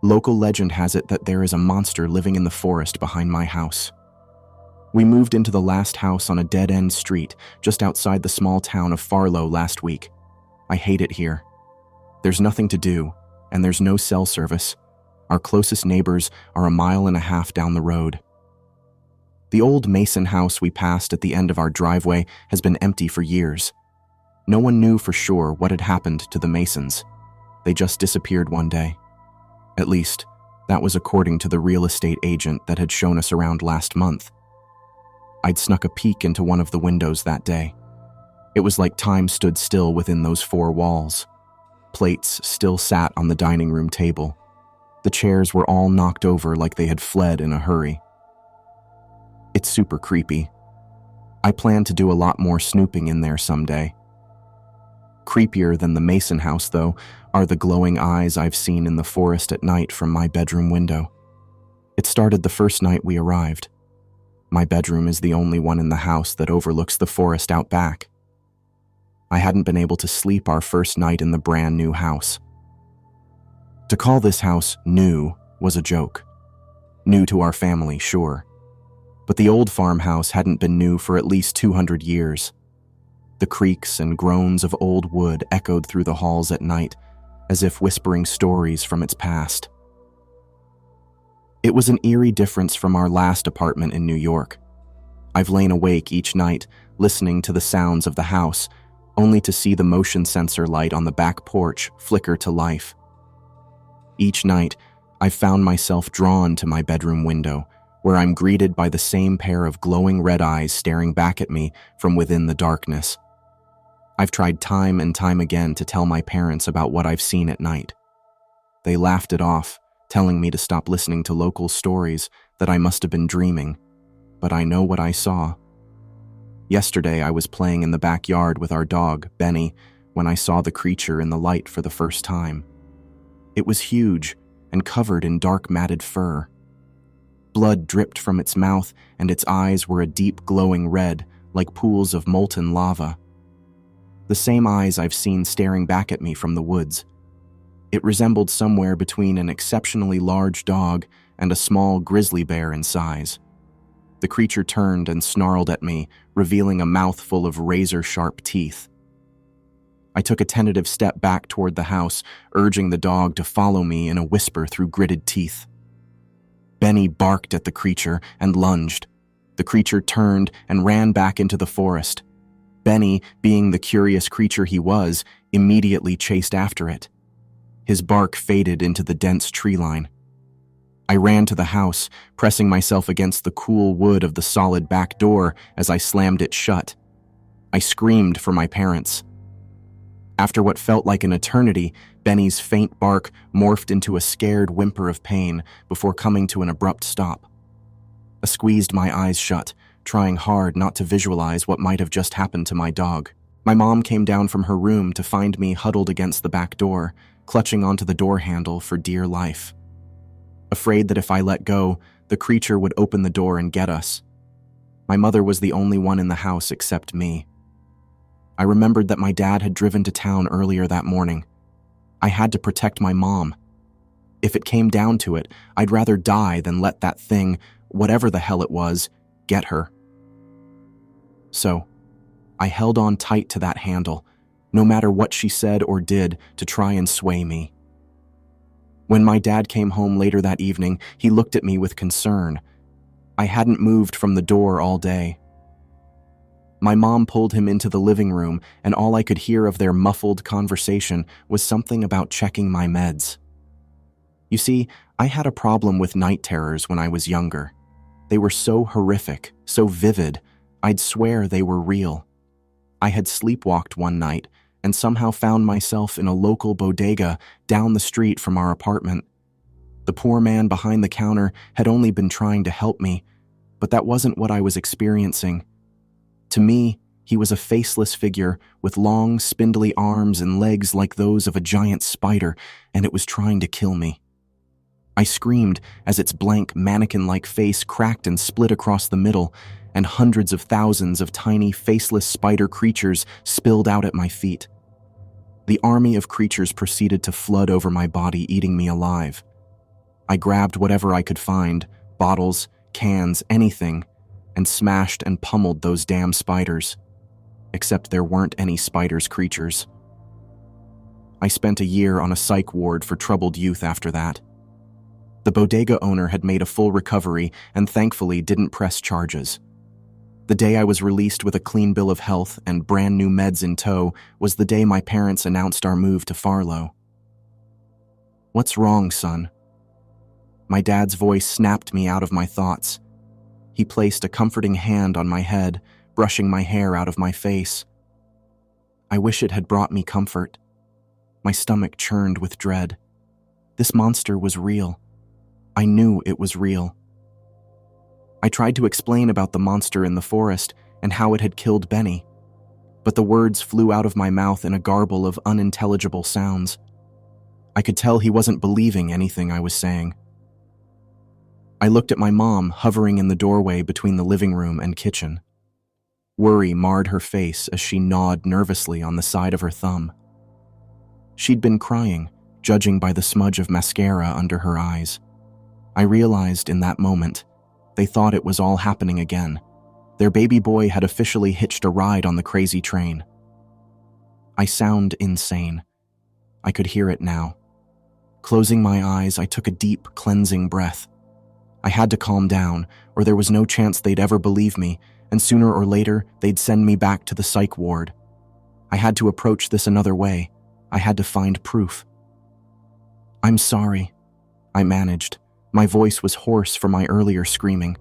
Local legend has it that there is a monster living in the forest behind my house. We moved into the last house on a dead-end street just outside the small town of Farlow last week. I hate it here. There's nothing to do, and there's no cell service. Our closest neighbors are a mile and a half down the road. The old Mason house we passed at the end of our driveway has been empty for years. No one knew for sure what had happened to the Masons. They just disappeared one day. At least, that was according to the real estate agent that had shown us around last month. I'd snuck a peek into one of the windows that day. It was like time stood still within those four walls. Plates still sat on the dining room table. The chairs were all knocked over like they had fled in a hurry. It's super creepy. I plan to do a lot more snooping in there someday. Creepier than the Mason house, though, are the glowing eyes I've seen in the forest at night from my bedroom window. It started the first night we arrived. My bedroom is the only one in the house that overlooks the forest out back. I hadn't been able to sleep our first night in the brand new house. To call this house new was a joke. New to our family, sure. But the old farmhouse hadn't been new for at least 200 years. The creaks and groans of old wood echoed through the halls at night, as if whispering stories from its past. It was an eerie difference from our last apartment in New York. I've lain awake each night, listening to the sounds of the house, only to see the motion sensor light on the back porch flicker to life. Each night, I've found myself drawn to my bedroom window, where I'm greeted by the same pair of glowing red eyes staring back at me from within the darkness. I've tried time and time again to tell my parents about what I've seen at night. They laughed it off, telling me to stop listening to local stories, that I must have been dreaming, but I know what I saw. Yesterday, I was playing in the backyard with our dog, Benny, when I saw the creature in the light for the first time. It was huge and covered in dark matted fur. Blood dripped from its mouth, and its eyes were a deep glowing red, like pools of molten lava. The same eyes I've seen staring back at me from the woods. It resembled somewhere between an exceptionally large dog and a small grizzly bear in size. The creature turned and snarled at me, revealing a mouth full of razor-sharp teeth. I took a tentative step back toward the house, urging the dog to follow me in a whisper through gritted teeth. Benny barked at the creature and lunged. The creature turned and ran back into the forest. Benny, being the curious creature he was, immediately chased after it. His bark faded into the dense tree line. I ran to the house, pressing myself against the cool wood of the solid back door as I slammed it shut. I screamed for my parents. After what felt like an eternity, Benny's faint bark morphed into a scared whimper of pain before coming to an abrupt stop. I squeezed my eyes shut, trying hard not to visualize what might have just happened to my dog. My mom came down from her room to find me huddled against the back door, clutching onto the door handle for dear life. Afraid that if I let go, the creature would open the door and get us. My mother was the only one in the house except me. I remembered that my dad had driven to town earlier that morning. I had to protect my mom. If it came down to it, I'd rather die than let that thing, whatever the hell it was, get her. So, I held on tight to that handle, no matter what she said or did to try and sway me. When my dad came home later that evening, he looked at me with concern. I hadn't moved from the door all day. My mom pulled him into the living room, and all I could hear of their muffled conversation was something about checking my meds. You see, I had a problem with night terrors when I was younger. They were so horrific, so vivid, I'd swear they were real. I had sleepwalked one night and somehow found myself in a local bodega down the street from our apartment. The poor man behind the counter had only been trying to help me, but that wasn't what I was experiencing. To me, he was a faceless figure with long, spindly arms and legs like those of a giant spider, and it was trying to kill me. I screamed as its blank, mannequin-like face cracked and split across the middle, and hundreds of thousands of tiny, faceless spider creatures spilled out at my feet. The army of creatures proceeded to flood over my body, eating me alive. I grabbed whatever I could find, bottles, cans, anything, and smashed and pummeled those damn spiders. Except there weren't any spiders creatures. I spent a year on a psych ward for troubled youth after that. The bodega owner had made a full recovery and thankfully didn't press charges. The day I was released with a clean bill of health and brand new meds in tow was the day my parents announced our move to Farlow. "What's wrong, son?" My dad's voice snapped me out of my thoughts. He placed a comforting hand on my head, brushing my hair out of my face. I wish it had brought me comfort. My stomach churned with dread. This monster was real. I knew it was real. I tried to explain about the monster in the forest and how it had killed Benny, but the words flew out of my mouth in a garble of unintelligible sounds. I could tell he wasn't believing anything I was saying. I looked at my mom hovering in the doorway between the living room and kitchen. Worry marred her face as she gnawed nervously on the side of her thumb. She'd been crying, judging by the smudge of mascara under her eyes. I realized in that moment, they thought it was all happening again. Their baby boy had officially hitched a ride on the crazy train. I sound insane. I could hear it now. Closing my eyes, I took a deep, cleansing breath. I had to calm down, or there was no chance they'd ever believe me, and sooner or later, they'd send me back to the psych ward. I had to approach this another way. I had to find proof. "I'm sorry," I managed. My voice was hoarse from my earlier screaming.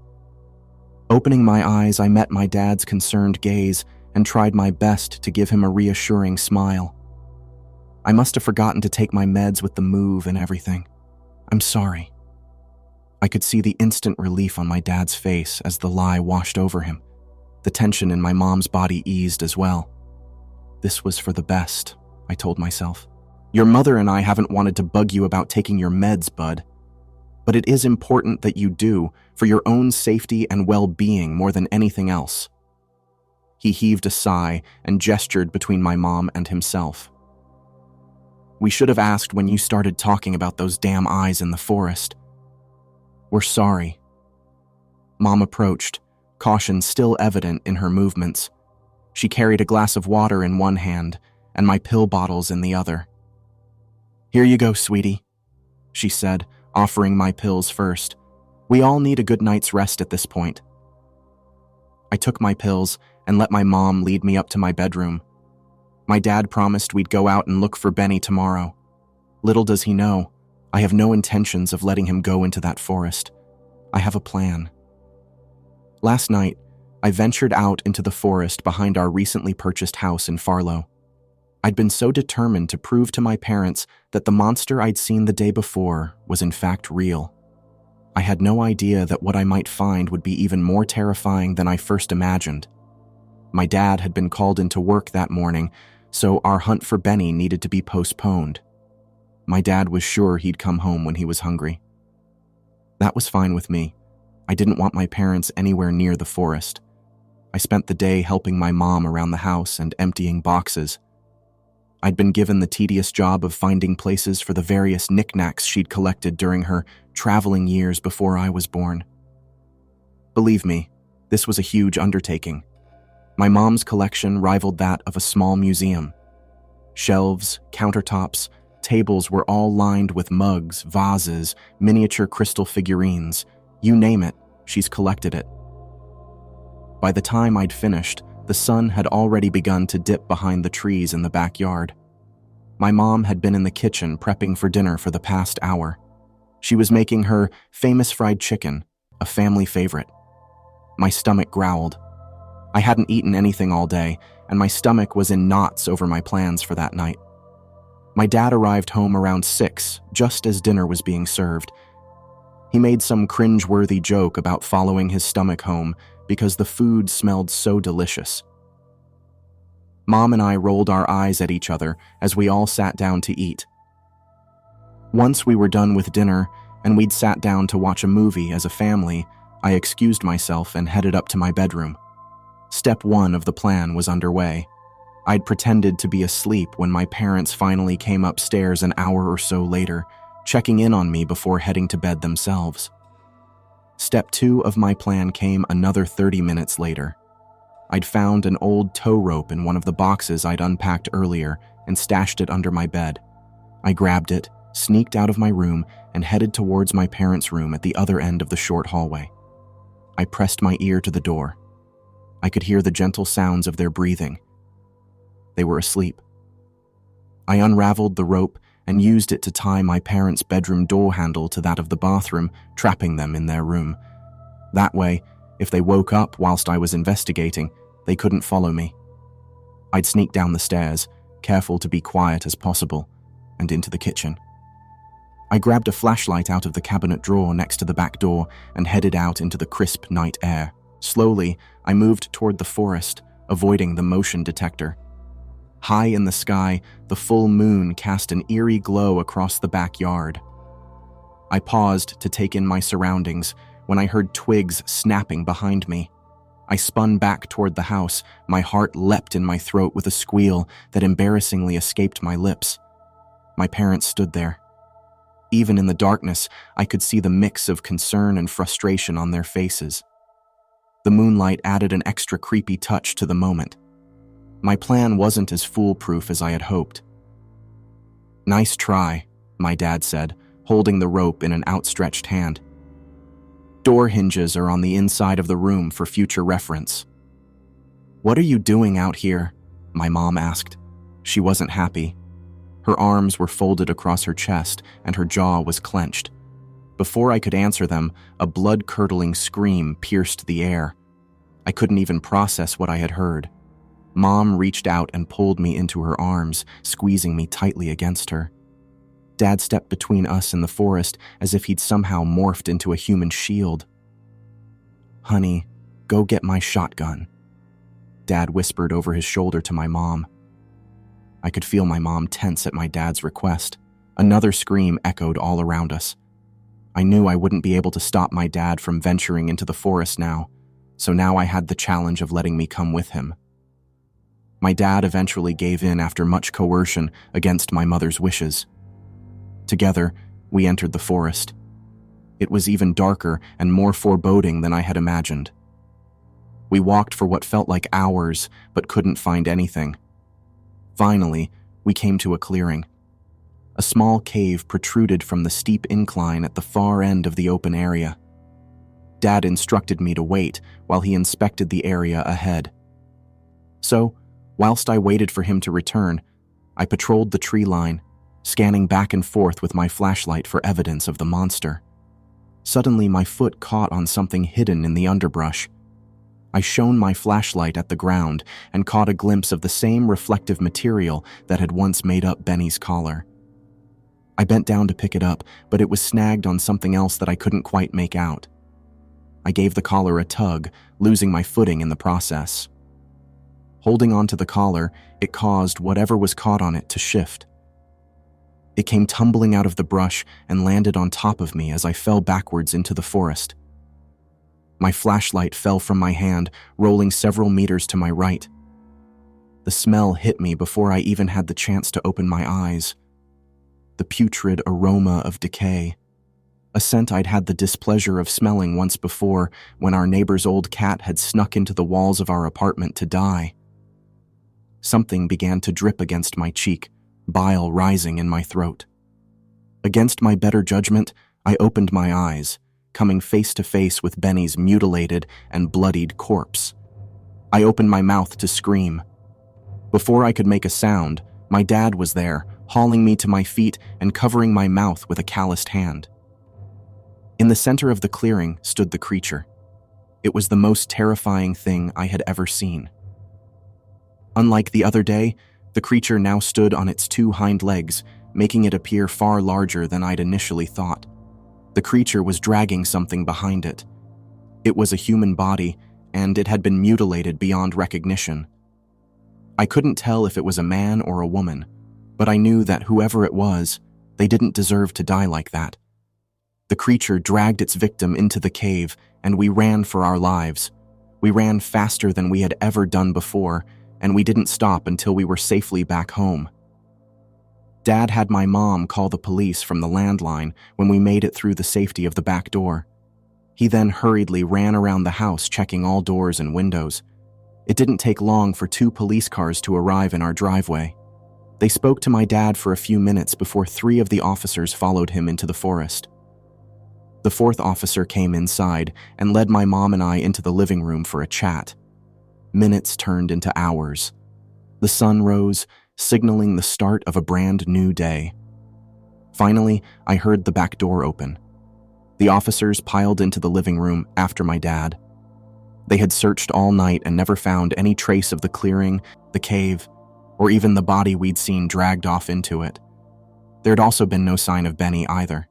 Opening my eyes, I met my dad's concerned gaze and tried my best to give him a reassuring smile. "I must have forgotten to take my meds with the move and everything. I'm sorry." I could see the instant relief on my dad's face as the lie washed over him. The tension in my mom's body eased as well. This was for the best, I told myself. "Your mother and I haven't wanted to bug you about taking your meds, bud. But it is important that you do, for your own safety and well-being more than anything else." He heaved a sigh and gestured between my mom and himself. "We should have asked when you started talking about those damn eyes in the forest. We're sorry." Mom approached, caution still evident in her movements. She carried a glass of water in one hand and my pill bottles in the other. "Here you go, sweetie," she said, offering my pills first. "We all need a good night's rest at this point." I took my pills and let my mom lead me up to my bedroom. My dad promised we'd go out and look for Benny tomorrow. Little does he know, I have no intentions of letting him go into that forest. I have a plan. Last night, I ventured out into the forest behind our recently purchased house in Farlow. I'd been so determined to prove to my parents that the monster I'd seen the day before was in fact real. I had no idea that what I might find would be even more terrifying than I first imagined. My dad had been called into work that morning, so our hunt for Benny needed to be postponed. My dad was sure he'd come home when he was hungry. That was fine with me. I didn't want my parents anywhere near the forest. I spent the day helping my mom around the house and emptying boxes. I'd been given the tedious job of finding places for the various knickknacks she'd collected during her traveling years before I was born. Believe me, this was a huge undertaking. My mom's collection rivaled that of a small museum. Shelves, countertops, tables were all lined with mugs, vases, miniature crystal figurines. You name it, she's collected it. By the time I'd finished, the sun had already begun to dip behind the trees in the backyard. My mom had been in the kitchen prepping for dinner for the past hour. She was making her famous fried chicken, a family favorite. My stomach growled. I hadn't eaten anything all day, and my stomach was in knots over my plans for that night. My dad arrived home around 6, just as dinner was being served. He made some cringe-worthy joke about following his stomach home because the food smelled so delicious. Mom and I rolled our eyes at each other as we all sat down to eat. Once we were done with dinner and we'd sat down to watch a movie as a family, I excused myself and headed up to my bedroom. Step 1 of the plan was underway. I'd pretended to be asleep when my parents finally came upstairs an hour or so later, checking in on me before heading to bed themselves. Step 2 of my plan came another 30 minutes later. I'd found an old tow rope in one of the boxes I'd unpacked earlier and stashed it under my bed. I grabbed it, sneaked out of my room, and headed towards my parents' room at the other end of the short hallway. I pressed my ear to the door. I could hear the gentle sounds of their breathing. They were asleep. I unraveled the rope and used it to tie my parents' bedroom door handle to that of the bathroom, trapping them in their room. That way, if they woke up whilst I was investigating, they couldn't follow me. I'd sneak down the stairs, careful to be quiet as possible, and into the kitchen. I grabbed a flashlight out of the cabinet drawer next to the back door and headed out into the crisp night air. Slowly, I moved toward the forest, avoiding the motion detector. High in the sky, the full moon cast an eerie glow across the backyard. I paused to take in my surroundings when I heard twigs snapping behind me. I spun back toward the house, my heart leapt in my throat with a squeal that embarrassingly escaped my lips. My parents stood there. Even in the darkness, I could see the mix of concern and frustration on their faces. The moonlight added an extra creepy touch to the moment. My plan wasn't as foolproof as I had hoped. "Nice try," my dad said, holding the rope in an outstretched hand. "Door hinges are on the inside of the room for future reference." "What are you doing out here?" my mom asked. She wasn't happy. Her arms were folded across her chest and her jaw was clenched. Before I could answer them, a blood-curdling scream pierced the air. I couldn't even process what I had heard. Mom reached out and pulled me into her arms, squeezing me tightly against her. Dad stepped between us and the forest as if he'd somehow morphed into a human shield. "Honey, go get my shotgun," Dad whispered over his shoulder to my mom. I could feel my mom tense at my dad's request. Another scream echoed all around us. I knew I wouldn't be able to stop my dad from venturing into the forest now, so now I had the challenge of letting me come with him. My dad eventually gave in after much coercion against my mother's wishes. Together, we entered the forest. It was even darker and more foreboding than I had imagined. We walked for what felt like hours, but couldn't find anything. Finally, we came to a clearing. A small cave protruded from the steep incline at the far end of the open area. Dad instructed me to wait while he inspected the area ahead. So, whilst I waited for him to return, I patrolled the tree line, scanning back and forth with my flashlight for evidence of the monster. Suddenly, my foot caught on something hidden in the underbrush. I shone my flashlight at the ground and caught a glimpse of the same reflective material that had once made up Benny's collar. I bent down to pick it up, but it was snagged on something else that I couldn't quite make out. I gave the collar a tug, losing my footing in the process. Holding onto the collar, it caused whatever was caught on it to shift. It came tumbling out of the brush and landed on top of me as I fell backwards into the forest. My flashlight fell from my hand, rolling several meters to my right. The smell hit me before I even had the chance to open my eyes. The putrid aroma of decay. A scent I'd had the displeasure of smelling once before when our neighbor's old cat had snuck into the walls of our apartment to die. Something began to drip against my cheek, bile rising in my throat. Against my better judgment, I opened my eyes, coming face to face with Benny's mutilated and bloodied corpse. I opened my mouth to scream. Before I could make a sound, my dad was there, hauling me to my feet and covering my mouth with a calloused hand. In the center of the clearing stood the creature. It was the most terrifying thing I had ever seen. Unlike the other day, the creature now stood on its two hind legs, making it appear far larger than I'd initially thought. The creature was dragging something behind it. It was a human body, and it had been mutilated beyond recognition. I couldn't tell if it was a man or a woman, but I knew that whoever it was, they didn't deserve to die like that. The creature dragged its victim into the cave, and we ran for our lives. We ran faster than we had ever done before, and we didn't stop until we were safely back home. Dad had my mom call the police from the landline when we made it through the safety of the back door. He then hurriedly ran around the house checking all doors and windows. It didn't take long for 2 police cars to arrive in our driveway. They spoke to my dad for a few minutes before 3 of the officers followed him into the forest. The 4th officer came inside and led my mom and I into the living room for a chat. Minutes turned into hours. The sun rose, signaling the start of a brand new day. Finally, I heard the back door open. The officers piled into the living room after my dad. They had searched all night and never found any trace of the clearing, the cave, or even the body we'd seen dragged off into it. There'd also been no sign of Benny either.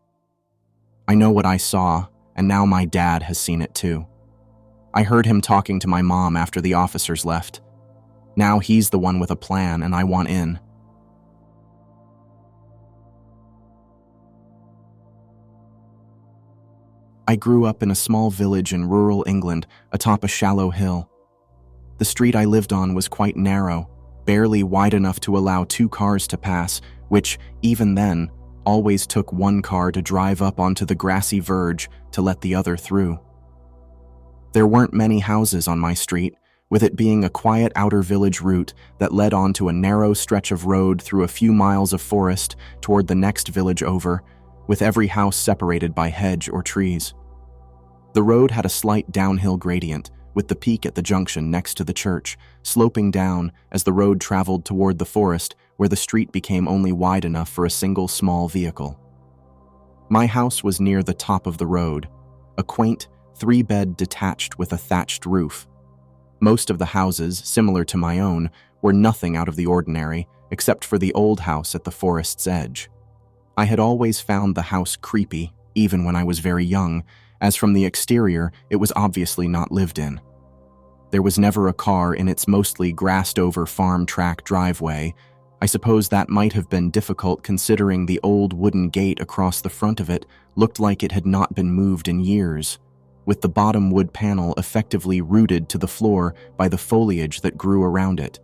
I know what I saw, and now my dad has seen it too. I heard him talking to my mom after the officers left. Now he's the one with a plan, and I want in. I grew up in a small village in rural England atop a shallow hill. The street I lived on was quite narrow, barely wide enough to allow 2 cars to pass, which, even then, always took 1 car to drive up onto the grassy verge to let the other through. There weren't many houses on my street, with it being a quiet outer village route that led onto a narrow stretch of road through a few miles of forest toward the next village over, with every house separated by hedge or trees. The road had a slight downhill gradient, with the peak at the junction next to the church, sloping down as the road traveled toward the forest where the street became only wide enough for a single small vehicle. My house was near the top of the road, a quaint 3-bed detached with a thatched roof. Most of the houses, similar to my own, were nothing out of the ordinary, except for the old house at the forest's edge. I had always found the house creepy, even when I was very young, as from the exterior it was obviously not lived in. There was never a car in its mostly grassed-over farm track driveway. I suppose that might have been difficult considering the old wooden gate across the front of it looked like it had not been moved in years, with the bottom wood panel effectively rooted to the floor by the foliage that grew around it.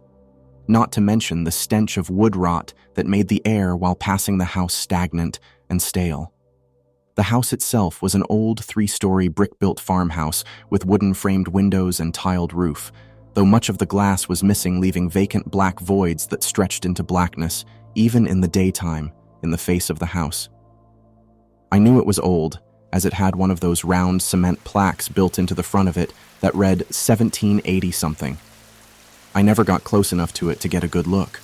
Not to mention the stench of wood rot that made the air while passing the house stagnant and stale. The house itself was an old 3-story brick-built farmhouse with wooden-framed windows and tiled roof, though much of the glass was missing, leaving vacant black voids that stretched into blackness, even in the daytime, in the face of the house. I knew it was old, as it had one of those round cement plaques built into the front of it that read 1780-something. I never got close enough to it to get a good look.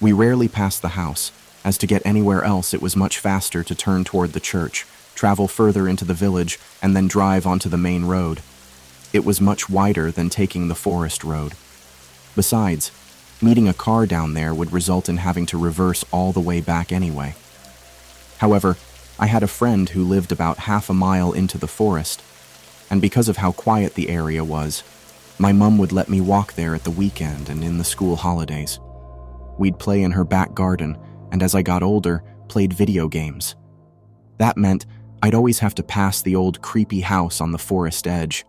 We rarely passed the house, as to get anywhere else it was much faster to turn toward the church, travel further into the village, and then drive onto the main road. It was much wider than taking the forest road. Besides, meeting a car down there would result in having to reverse all the way back anyway. However, I had a friend who lived about half a mile into the forest, and because of how quiet the area was, my mum would let me walk there at the weekend and in the school holidays. We'd play in her back garden, and as I got older, played video games. That meant I'd always have to pass the old creepy house on the forest edge.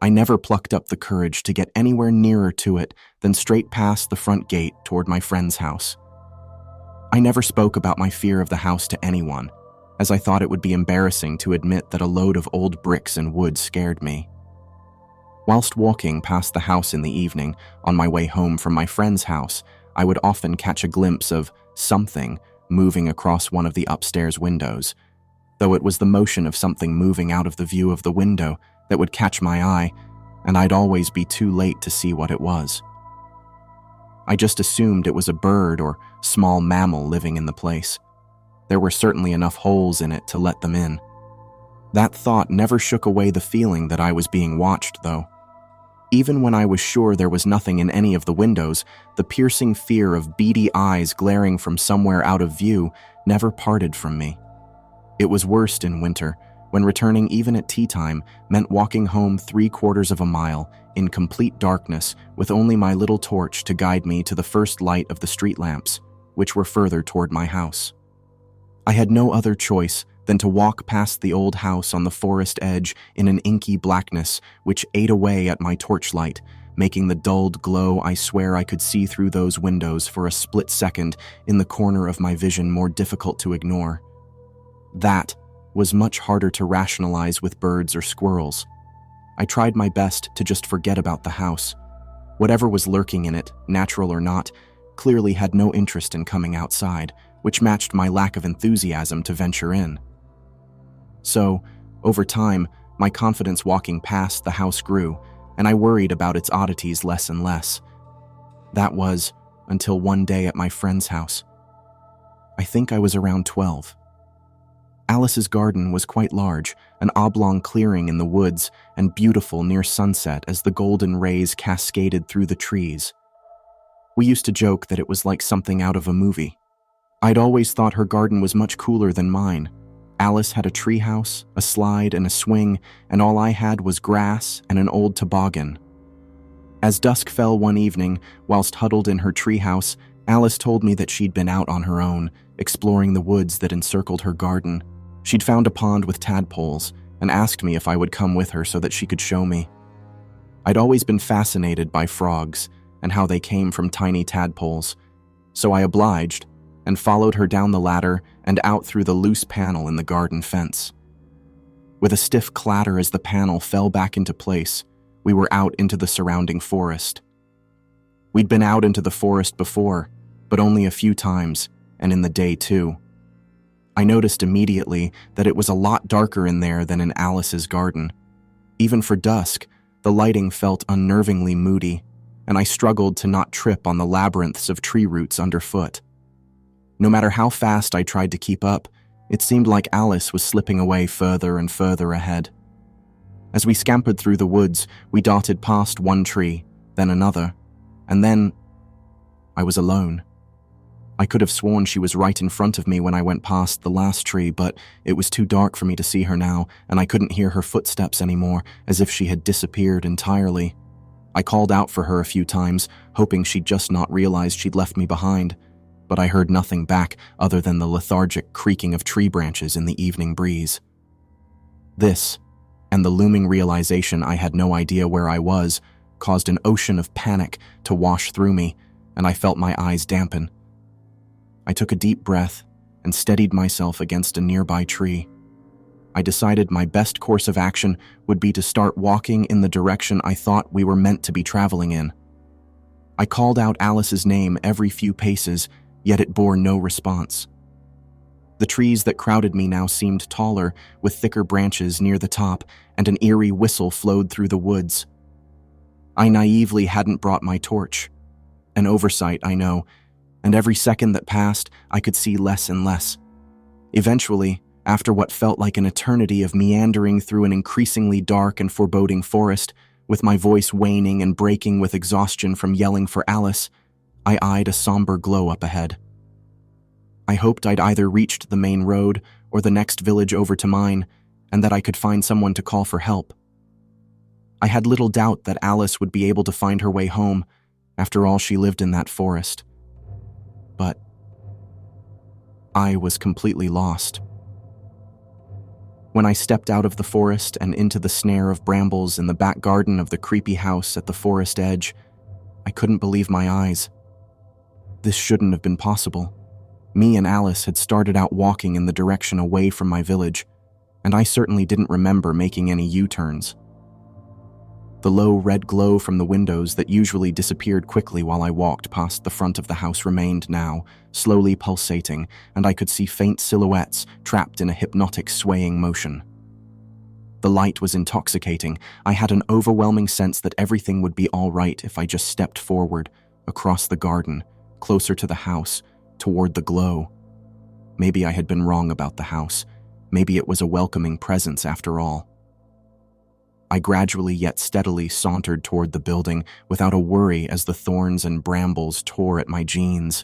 I never plucked up the courage to get anywhere nearer to it than straight past the front gate toward my friend's house. I never spoke about my fear of the house to anyone, as I thought it would be embarrassing to admit that a load of old bricks and wood scared me. Whilst walking past the house in the evening, on my way home from my friend's house, I would often catch a glimpse of something moving across one of the upstairs windows, though it was the motion of something moving out of the view of the window that would catch my eye, and I'd always be too late to see what it was. I just assumed it was a bird or small mammal living in the place. There were certainly enough holes in it to let them in. That thought never shook away the feeling that I was being watched, though. Even when I was sure there was nothing in any of the windows, the piercing fear of beady eyes glaring from somewhere out of view never parted from me. It was worst in winter, when returning even at tea time meant walking home 3/4 of a mile in complete darkness with only my little torch to guide me to the first light of the street lamps, which were further toward my house. I had no other choice than to walk past the old house on the forest edge in an inky blackness which ate away at my torchlight, making the dulled glow I swear I could see through those windows for a split second in the corner of my vision more difficult to ignore. That was much harder to rationalize with birds or squirrels. I tried my best to just forget about the house. Whatever was lurking in it, natural or not, clearly had no interest in coming outside, which matched my lack of enthusiasm to venture in. So, over time, my confidence walking past the house grew, and I worried about its oddities less and less. That was until one day at my friend's house. I think I was around 12. Alice's garden was quite large, an oblong clearing in the woods, and beautiful near sunset as the golden rays cascaded through the trees. We used to joke that it was like something out of a movie. I'd always thought her garden was much cooler than mine. Alice had a treehouse, a slide, and a swing, and all I had was grass and an old toboggan. As dusk fell one evening, whilst huddled in her treehouse, Alice told me that she'd been out on her own, exploring the woods that encircled her garden. She'd found a pond with tadpoles and asked me if I would come with her so that she could show me. I'd always been fascinated by frogs and how they came from tiny tadpoles, so I obliged and followed her down the ladder and out through the loose panel in the garden fence. With a stiff clatter as the panel fell back into place, we were out into the surrounding forest. We'd been out into the forest before, but only a few times, and in the day too. I noticed immediately that it was a lot darker in there than in Alice's garden. Even for dusk, the lighting felt unnervingly moody, and I struggled to not trip on the labyrinths of tree roots underfoot. No matter how fast I tried to keep up, it seemed like Alice was slipping away further and further ahead. As we scampered through the woods, we darted past one tree, then another, and then I was alone. I could have sworn she was right in front of me when I went past the last tree, but it was too dark for me to see her now, and I couldn't hear her footsteps anymore, as if she had disappeared entirely. I called out for her a few times, hoping she'd just not realized she'd left me behind, but I heard nothing back other than the lethargic creaking of tree branches in the evening breeze. This, and the looming realization I had no idea where I was, caused an ocean of panic to wash through me, and I felt my eyes dampen. I took a deep breath and steadied myself against a nearby tree. I decided my best course of action would be to start walking in the direction I thought we were meant to be traveling in. I called out Alice's name every few paces, yet it bore no response. The trees that crowded me now seemed taller, with thicker branches near the top, and an eerie whistle flowed through the woods. I naively hadn't brought my torch. An oversight, I know, and every second that passed, I could see less and less. Eventually, after what felt like an eternity of meandering through an increasingly dark and foreboding forest, with my voice waning and breaking with exhaustion from yelling for Alice, I eyed a somber glow up ahead. I hoped I'd either reached the main road or the next village over to mine, and that I could find someone to call for help. I had little doubt that Alice would be able to find her way home. After all, she lived in that forest. But I was completely lost. When I stepped out of the forest and into the snare of brambles in the back garden of the creepy house at the forest edge, I couldn't believe my eyes. This shouldn't have been possible. Me and Alice had started out walking in the direction away from my village, and I certainly didn't remember making any U-turns. The low red glow from the windows that usually disappeared quickly while I walked past the front of the house remained now, slowly pulsating, and I could see faint silhouettes trapped in a hypnotic swaying motion. The light was intoxicating. I had an overwhelming sense that everything would be all right if I just stepped forward, across the garden, closer to the house, toward the glow. Maybe I had been wrong about the house. Maybe it was a welcoming presence after all. I gradually yet steadily sauntered toward the building without a worry as the thorns and brambles tore at my jeans.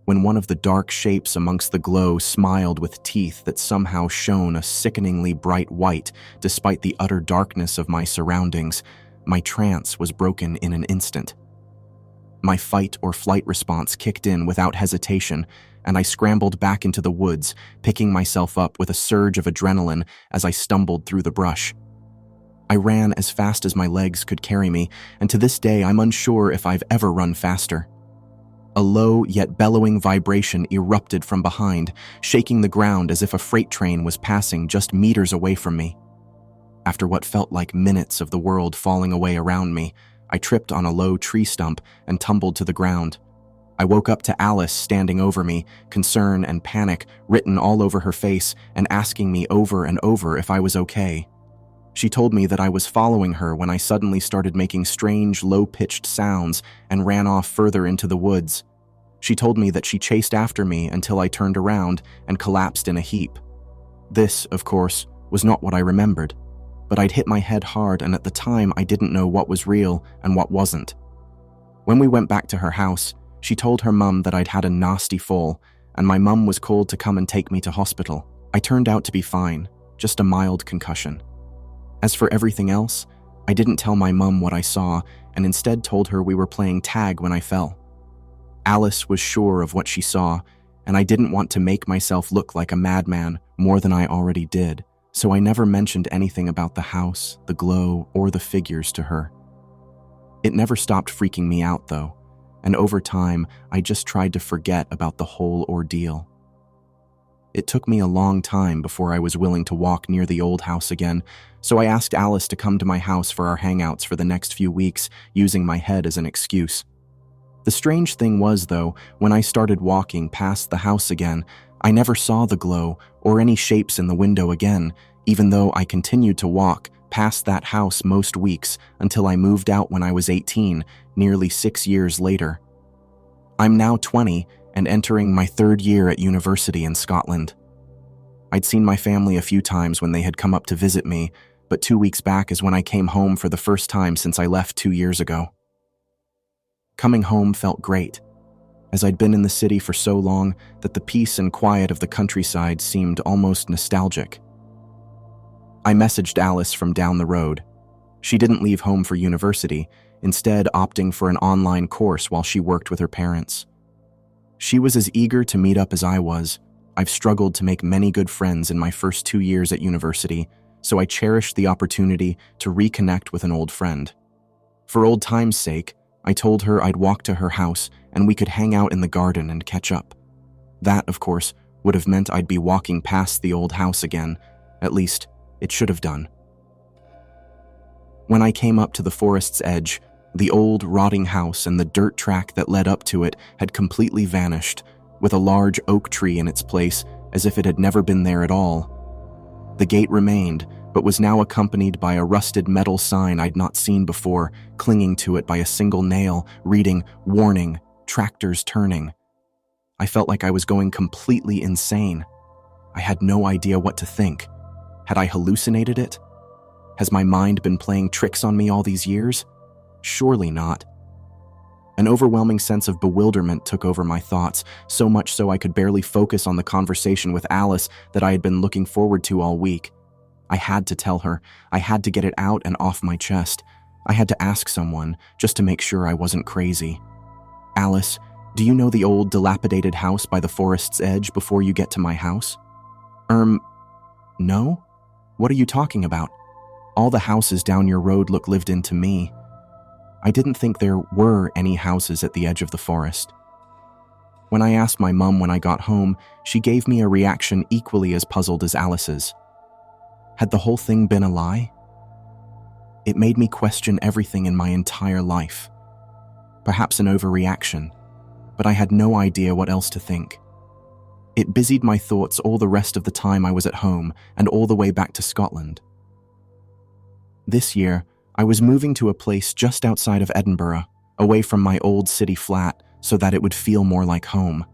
When one of the dark shapes amongst the glow smiled with teeth that somehow shone a sickeningly bright white despite the utter darkness of my surroundings, my trance was broken in an instant. My fight or flight response kicked in without hesitation, and I scrambled back into the woods, picking myself up with a surge of adrenaline as I stumbled through the brush. I ran as fast as my legs could carry me, and to this day I'm unsure if I've ever run faster. A low yet bellowing vibration erupted from behind, shaking the ground as if a freight train was passing just meters away from me. After what felt like minutes of the world falling away around me, I tripped on a low tree stump and tumbled to the ground. I woke up to Alice standing over me, concern and panic written all over her face and asking me over and over if I was okay. She told me that I was following her when I suddenly started making strange, low-pitched sounds and ran off further into the woods. She told me that she chased after me until I turned around and collapsed in a heap. This, of course, was not what I remembered, but I'd hit my head hard, and at the time I didn't know what was real and what wasn't. When we went back to her house, she told her mum that I'd had a nasty fall, and my mum was called to come and take me to hospital. I turned out to be fine, just a mild concussion. As for everything else, I didn't tell my mum what I saw and instead told her we were playing tag when I fell. Alice was sure of what she saw, and I didn't want to make myself look like a madman more than I already did, so I never mentioned anything about the house, the glow, or the figures to her. It never stopped freaking me out, though, and over time, I just tried to forget about the whole ordeal. It took me a long time before I was willing to walk near the old house again, so I asked Alice to come to my house for our hangouts for the next few weeks, using my head as an excuse. The strange thing was, though, when I started walking past the house again, I never saw the glow or any shapes in the window again, even though I continued to walk past that house most weeks until I moved out when I was 18, nearly 6 years later. I'm now 20 and entering my 3rd year at university in Scotland. I'd seen my family a few times when they had come up to visit me, but 2 weeks back is when I came home for the first time since I left 2 years ago. Coming home felt great, as I'd been in the city for so long that the peace and quiet of the countryside seemed almost nostalgic. I messaged Alice from down the road. She didn't leave home for university, instead opting for an online course while she worked with her parents. She was as eager to meet up as I was. I've struggled to make many good friends in my first 2 years at university, so I cherished the opportunity to reconnect with an old friend. For old time's sake, I told her I'd walk to her house and we could hang out in the garden and catch up. That, of course, would have meant I'd be walking past the old house again. At least, it should have done. When I came up to the forest's edge, the old, rotting house and the dirt track that led up to it had completely vanished, with a large oak tree in its place as if it had never been there at all. The gate remained, but was now accompanied by a rusted metal sign I'd not seen before, clinging to it by a single nail, reading, "Warning, tractors turning." I felt like I was going completely insane. I had no idea what to think. Had I hallucinated it? Has my mind been playing tricks on me all these years? Surely not. An overwhelming sense of bewilderment took over my thoughts, so much so I could barely focus on the conversation with Alice that I had been looking forward to all week. I had to tell her. I had to get it out and off my chest. I had to ask someone, just to make sure I wasn't crazy. "Alice, do you know the old, dilapidated house by the forest's edge before you get to my house?" No? What are you talking about? All the houses down your road look lived in to me. I didn't think there were any houses at the edge of the forest. When I asked my mum when I got home, she gave me a reaction equally as puzzled as Alice's. Had the whole thing been a lie? It made me question everything in my entire life. Perhaps an overreaction, but I had no idea what else to think. It busied my thoughts all the rest of the time I was at home and all the way back to Scotland. This year, I was moving to a place just outside of Edinburgh, away from my old city flat, so that it would feel more like home.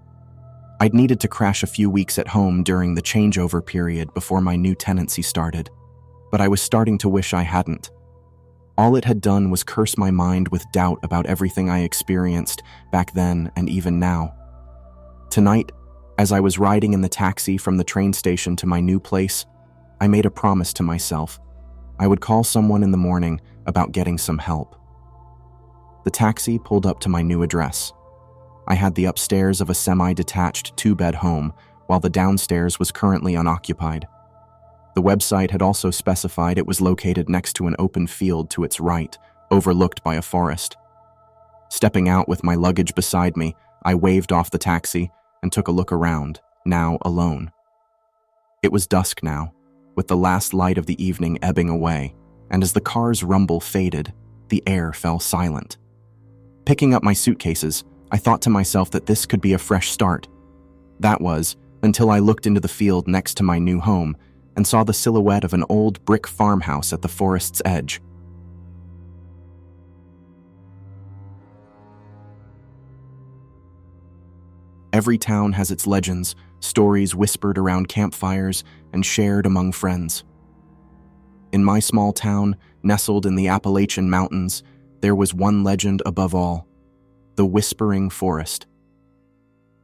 I'd needed to crash a few weeks at home during the changeover period before my new tenancy started, but I was starting to wish I hadn't. All it had done was curse my mind with doubt about everything I experienced back then and even now. Tonight, as I was riding in the taxi from the train station to my new place, I made a promise to myself. I would call someone in the morning about getting some help. The taxi pulled up to my new address. I had the upstairs of a semi-detached 2-bed home, while the downstairs was currently unoccupied. The website had also specified it was located next to an open field to its right, overlooked by a forest. Stepping out with my luggage beside me, I waved off the taxi and took a look around, now alone. It was dusk now, with the last light of the evening ebbing away, and as the car's rumble faded, the air fell silent. Picking up my suitcases, I thought to myself that this could be a fresh start. That was, until I looked into the field next to my new home and saw the silhouette of an old brick farmhouse at the forest's edge. Every town has its legends, stories whispered around campfires and shared among friends. In my small town, nestled in the Appalachian Mountains, there was one legend above all: the Whispering Forest.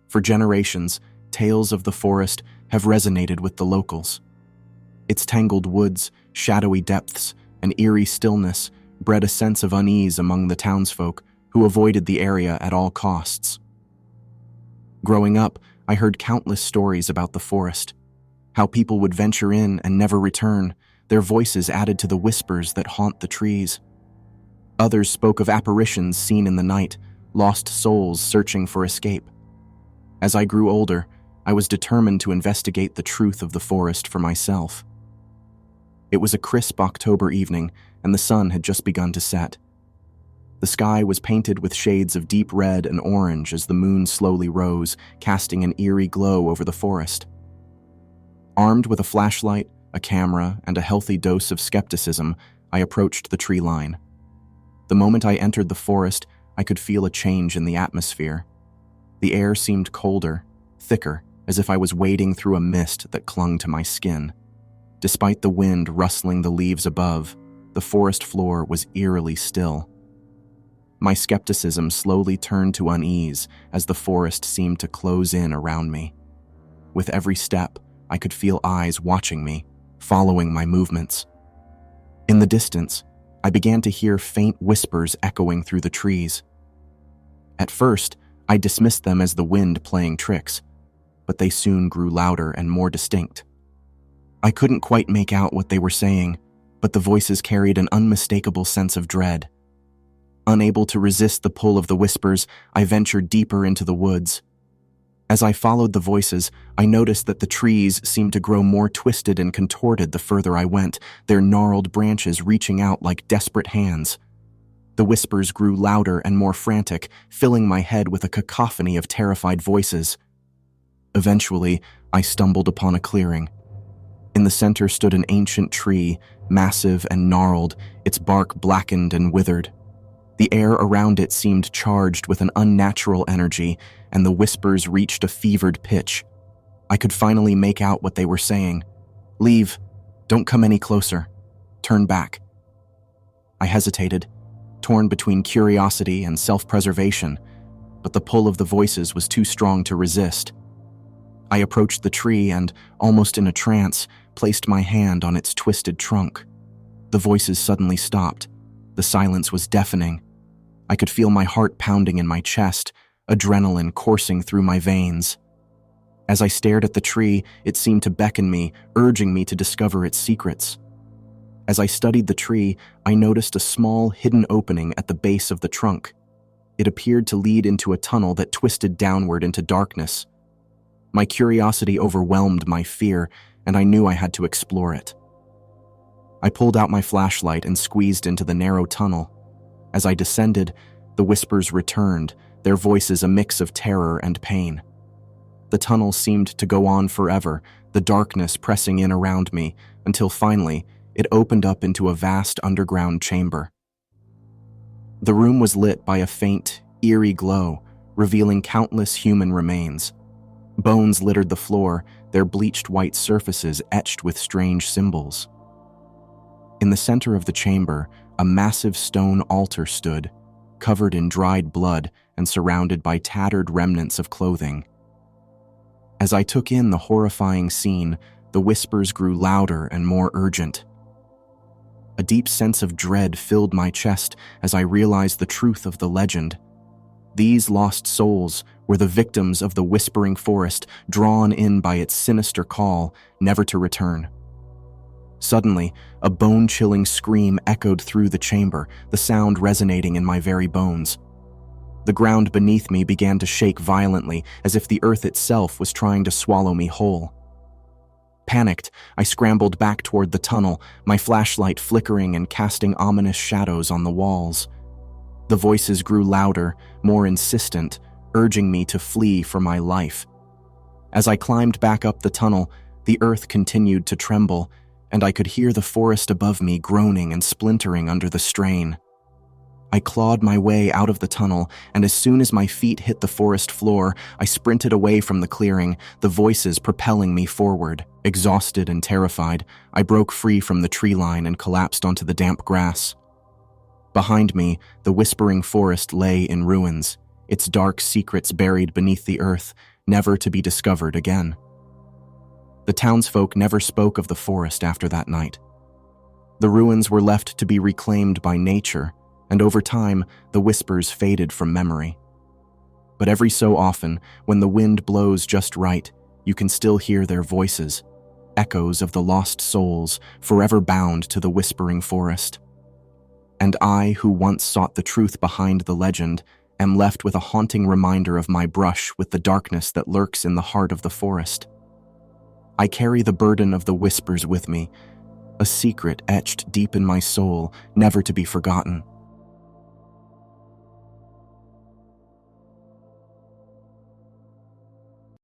For generations, tales of the forest have resonated with the locals. Its tangled woods, shadowy depths, and eerie stillness bred a sense of unease among the townsfolk who avoided the area at all costs. Growing up, I heard countless stories about the forest, how people would venture in and never return, their voices added to the whispers that haunt the trees. Others spoke of apparitions seen in the night, lost souls searching for escape. As I grew older, I was determined to investigate the truth of the forest for myself. It was a crisp October evening, and the sun had just begun to set. The sky was painted with shades of deep red and orange as the moon slowly rose, casting an eerie glow over the forest. Armed with a flashlight, a camera, and a healthy dose of skepticism, I approached the tree line. The moment I entered the forest, I could feel a change in the atmosphere. The air seemed colder, thicker, as if I was wading through a mist that clung to my skin. Despite the wind rustling the leaves above, the forest floor was eerily still. My skepticism slowly turned to unease as the forest seemed to close in around me. With every step, I could feel eyes watching me, following my movements. In the distance, I began to hear faint whispers echoing through the trees. At first, I dismissed them as the wind playing tricks, but they soon grew louder and more distinct. I couldn't quite make out what they were saying, but the voices carried an unmistakable sense of dread. Unable to resist the pull of the whispers, I ventured deeper into the woods. As I followed the voices, I noticed that the trees seemed to grow more twisted and contorted the further I went, their gnarled branches reaching out like desperate hands. The whispers grew louder and more frantic, filling my head with a cacophony of terrified voices. Eventually, I stumbled upon a clearing. In the center stood an ancient tree, massive and gnarled, its bark blackened and withered. The air around it seemed charged with an unnatural energy, and the whispers reached a fevered pitch. I could finally make out what they were saying. "Leave. Don't come any closer. Turn back." I hesitated, torn between curiosity and self-preservation, but the pull of the voices was too strong to resist. I approached the tree and, almost in a trance, placed my hand on its twisted trunk. The voices suddenly stopped. The silence was deafening. I could feel my heart pounding in my chest, adrenaline coursing through my veins. As I stared at the tree, it seemed to beckon me, urging me to discover its secrets. As I studied the tree, I noticed a small, hidden opening at the base of the trunk. It appeared to lead into a tunnel that twisted downward into darkness. My curiosity overwhelmed my fear, and I knew I had to explore it. I pulled out my flashlight and squeezed into the narrow tunnel. As I descended, the whispers returned, their voices a mix of terror and pain. The tunnel seemed to go on forever, the darkness pressing in around me, until finally, it opened up into a vast underground chamber. The room was lit by a faint, eerie glow, revealing countless human remains. Bones littered the floor, their bleached white surfaces etched with strange symbols. In the center of the chamber, a massive stone altar stood, covered in dried blood and surrounded by tattered remnants of clothing. As I took in the horrifying scene, the whispers grew louder and more urgent. A deep sense of dread filled my chest as I realized the truth of the legend. These lost souls were the victims of the Whispering Forest, drawn in by its sinister call, never to return. Suddenly, a bone-chilling scream echoed through the chamber, the sound resonating in my very bones. The ground beneath me began to shake violently, as if the earth itself was trying to swallow me whole. Panicked, I scrambled back toward the tunnel, my flashlight flickering and casting ominous shadows on the walls. The voices grew louder, more insistent, urging me to flee for my life. As I climbed back up the tunnel, the earth continued to tremble, and I could hear the forest above me groaning and splintering under the strain. I clawed my way out of the tunnel, and as soon as my feet hit the forest floor, I sprinted away from the clearing, the voices propelling me forward. Exhausted and terrified, I broke free from the tree line and collapsed onto the damp grass. Behind me, the whispering forest lay in ruins, its dark secrets buried beneath the earth, never to be discovered again. The townsfolk never spoke of the forest after that night. The ruins were left to be reclaimed by nature, and over time, the whispers faded from memory. But every so often, when the wind blows just right, you can still hear their voices, echoes of the lost souls forever bound to the whispering forest. And I, who once sought the truth behind the legend, am left with a haunting reminder of my brush with the darkness that lurks in the heart of the forest. I carry the burden of the whispers with me, a secret etched deep in my soul, never to be forgotten.